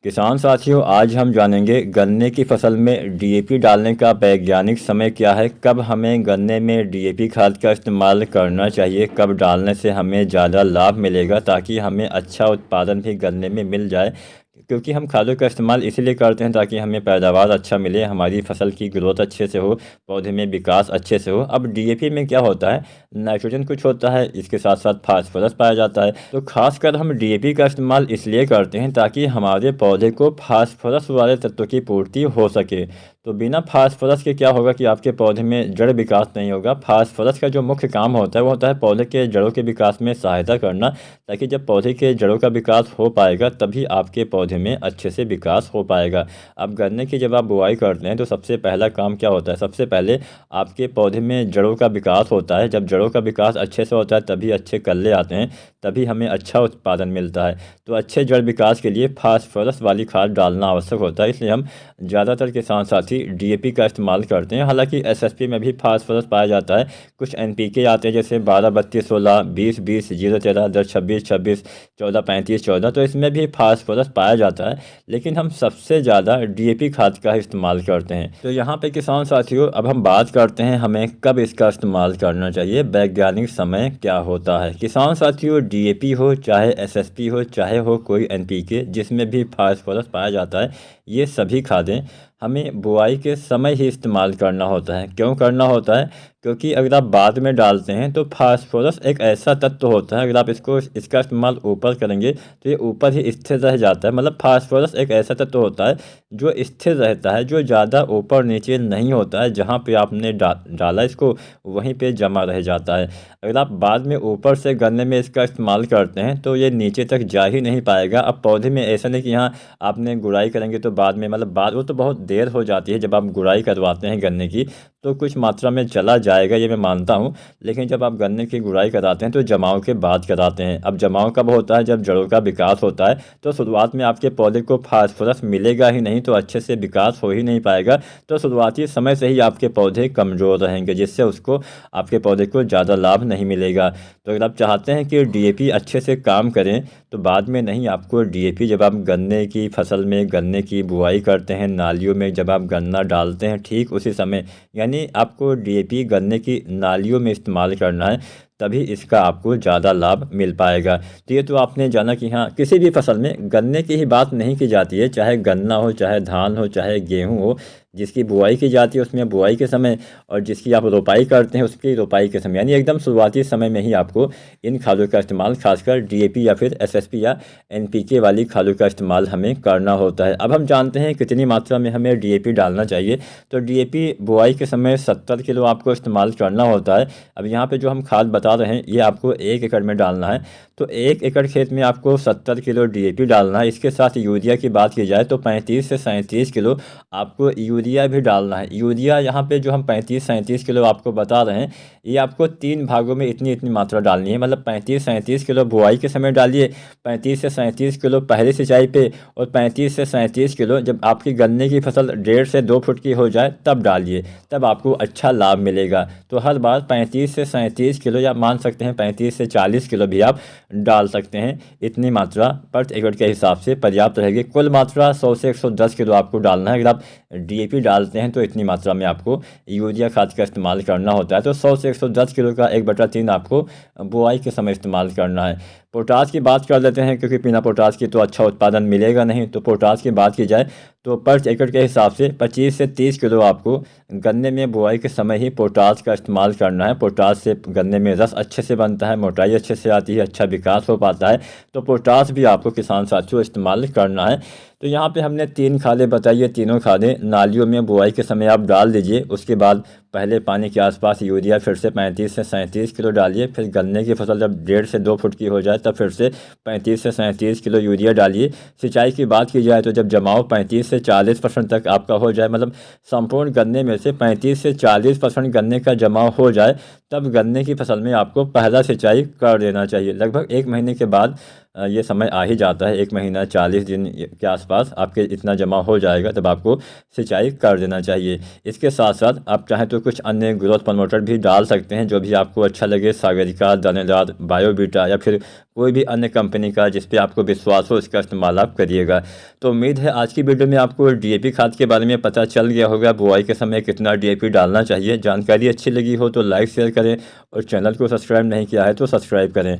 किसान साथियों, आज हम जानेंगे गन्ने की फसल में डीएपी डालने का वैज्ञानिक समय क्या है। कब हमें गन्ने में डीएपी खाद का इस्तेमाल करना चाहिए, कब डालने से हमें ज़्यादा लाभ मिलेगा ताकि हमें अच्छा उत्पादन भी गन्ने में मिल जाए। क्योंकि हम खादों का इस्तेमाल इसीलिए करते हैं ताकि हमें पैदावार अच्छा मिले, हमारी फसल की ग्रोथ अच्छे से हो, पौधे में विकास अच्छे से हो। अब डीएपी में क्या होता है, नाइट्रोजन कुछ होता है, इसके साथ साथ फास्फोरस पाया जाता है। तो खासकर हम डीएपी का इस्तेमाल इसलिए करते हैं ताकि हमारे पौधे को फास्फोरस वाले तत्व की पूर्ति हो सके। तो बिना फास्फोरस के क्या होगा कि आपके पौधे में जड़ विकास नहीं होगा। फास्फोरस का जो मुख्य काम होता है वो होता है पौधे के जड़ों के विकास में सहायता करना, ताकि जब पौधे के जड़ों का विकास हो पाएगा तभी आपके पौधे में अच्छे से विकास हो पाएगा। अब गन्ने की जब आप बुआई करते हैं तो सबसे पहला काम क्या होता है, सबसे पहले आपके पौधे में जड़ों का विकास होता है। जब जड़ों का विकास अच्छे से होता है तभी अच्छे कल्ले आते हैं, तभी हमें अच्छा उत्पादन मिलता है। तो अच्छे जड़ विकास के लिए फास्फोरस वाली खाद डालना आवश्यक होता है, इसलिए हम ज़्यादातर किसान साथी डीएपी का इस्तेमाल करते हैं। हालांकि एसएसपी में भी फास्फोरस पाया जाता है, कुछ एनपीके आते हैं जैसे 12 32 16, 20 20, 0 13, 10 26 26, 14 35 14, तो इसमें भी फास्फोरस पाया जाता है। लेकिन हम सबसे ज़्यादा डीएपी खाद का इस्तेमाल करते हैं। तो यहाँ पे किसान साथियों, अब हम बात करते हैं हमें कब इसका इस्तेमाल करना चाहिए, वैज्ञानिक समय क्या होता है। किसान साथियों, डीएपी हो चाहे एसएसपी हो चाहे हो कोई एनपीके जिसमें भी फास्फोरस पाया जाता है, ये सभी खादें हमें बुआई के समय ही इस्तेमाल करना होता है। क्यों करना होता है, क्योंकि अगर आप बाद में डालते हैं तो फास्फोरस एक ऐसा तत्व होता है, अगर आप इसका इस्तेमाल ऊपर करेंगे तो ये ऊपर ही स्थिर रह जाता है। मतलब फास्फोरस एक ऐसा तत्व होता है जो स्थिर रहता है, जो ज़्यादा ऊपर नीचे नहीं होता है। जहाँ पे आपने डाला इसको वहीं पे जमा रह जाता है। अगर आप बाद में ऊपर से गन्ने में इसका इस्तेमाल करते हैं तो ये नीचे तक जा ही नहीं पाएगा। अब पौधे में ऐसा नहीं कि यहाँ आपने गुड़ाई करेंगे तो बाद में, मतलब बाद वो तो बहुत देर हो जाती है। जब आप गुड़ाई करवाते हैं गन्ने की तो कुछ मात्रा में चला जाएगा, ये मैं मानता हूँ। लेकिन जब आप गन्ने की गुड़ाई कराते हैं तो जमाव के बाद कराते हैं। अब जमाव कब होता है, जब जड़ों का विकास होता है। तो शुरुआत में आपके पौधे को फास्फोरस मिलेगा ही नहीं, तो अच्छे से विकास हो ही नहीं पाएगा। तो शुरुआती समय से ही आपके पौधे कमज़ोर रहेंगे, जिससे उसको आपके पौधे को ज़्यादा लाभ नहीं मिलेगा। तो अगर आप चाहते हैं कि डीएपी अच्छे से काम करें तो बाद में नहीं, आपको डीएपी जब आप गन्ने की फसल में गन्ने की बुआई करते हैं, नालियों में जब आप गन्ना डालते हैं ठीक उसी समय, यानी आपको डीएपी गन्ने की नालियों में इस्तेमाल करना है, तभी इसका आपको ज़्यादा लाभ मिल पाएगा। तो ये तो आपने जाना कि हाँ, किसी भी फसल में गन्ने की ही बात नहीं की जाती है, चाहे गन्ना हो चाहे धान हो चाहे गेहूँ हो। जिसकी बुआई की जाती है उसमें बुआई के समय, और जिसकी आप रोपाई करते हैं उसकी रोपाई के समय, यानी एकदम शुरुआती समय में ही आपको इन खादों का इस्तेमाल, खासकर डीएपी या फिर एसएसपी या एनपीके वाली खादों का इस्तेमाल हमें करना होता है। अब हम जानते हैं कितनी मात्रा में हमें डीएपी डालना चाहिए। तो डीएपी बुआई के समय 70 किलो आपको इस्तेमाल करना होता है। अब यहाँ पे जो हम खाद बता रहे हैं ये आपको 1 एकड़ में डालना है। तो 1 एकड़ खेत में आपको 70 किलो डीएपी डालना है। इसके साथ यूरिया की बात की जाए तो 35 से 37 किलो आपको यूरिया भी डालना है। यूरिया यहाँ पे जो हम 35-37 किलो आपको बता रहे हैं, ये आपको 3 भागों में इतनी इतनी मात्रा डालनी है। मतलब 35-37 किलो बुआई के समय डालिए, 35 से 37 किलो पहली सिंचाई पे, और 35 से 37 किलो जब आपकी गन्ने की फसल 1.5 से 2 फुट की हो जाए तब डालिए, तब आपको अच्छा लाभ मिलेगा। तो हर बार 35 से 37 किलो, या मान सकते हैं 35 से 40 किलो भी आप डाल सकते हैं। इतनी मात्रा प्रति एकड़ के हिसाब से पर्याप्त रहेगी। कुल मात्रा 100 से 110 किलो आपको डालना है। अगर आप डीएपी डालते हैं तो इतनी मात्रा में आपको यूरिया खाद का इस्तेमाल करना होता है। तो 100 से 110 किलो का 1/3 आपको बुआई के समय इस्तेमाल करना है। पोटास की बात कर लेते हैं, क्योंकि बिना पोटास की तो अच्छा उत्पादन मिलेगा नहीं। तो पोटास की बात की जाए तो प्रति एकड़ के हिसाब से 25 से 30 किलो आपको गन्ने में बुआई के समय ही पोटास का इस्तेमाल करना है। पोटास से गन्ने में रस अच्छे से बनता है, मोटाई अच्छे से आती है, अच्छा विकास हो पाता है। तो पोटास भी आपको किसान साथियों इस्तेमाल करना है। तो यहाँ पे हमने 3 खादें बताई है, तीनों खादें नालियों में बुआई के समय आप डाल दीजिए। उसके बाद पहले पानी के आसपास यूरिया फिर से 35 से 37 किलो डालिए। फिर गन्ने की फसल जब 1.5 से 2 फुट की हो जाए तब फिर से 35 से 37 किलो यूरिया डालिए। सिंचाई की बात की जाए तो जब जमाव 35 से 40% तक आपका हो जाए, मतलब संपूर्ण गन्ने में से 35 से 40% गन्ने का जमाव हो जाए, तब गन्ने की फसल में आपको पहला सिंचाई कर देना चाहिए। लगभग 1 महीने के बाद ये समय आ ही जाता है, 1 महीना 40 दिन के आसपास आपके इतना जमा हो जाएगा, तब आपको सिंचाई कर देना चाहिए। इसके साथ साथ आप चाहें तो कुछ अन्य ग्रोथ प्रमोटर भी डाल सकते हैं, जो भी आपको अच्छा लगे, सागरिका, दानेदार, बायोबीटा या फिर कोई भी अन्य कंपनी का जिस पे आपको विश्वास हो, इसका इस्तेमाल आप करिएगा। तो उम्मीद है आज की वीडियो में आपको डीएपी खाद के बारे में पता चल गया होगा, बुआई के समय कितना डीएपी डालना चाहिए। जानकारी अच्छी लगी हो तो लाइक शेयर करें और चैनल को सब्सक्राइब नहीं किया है तो सब्सक्राइब करें।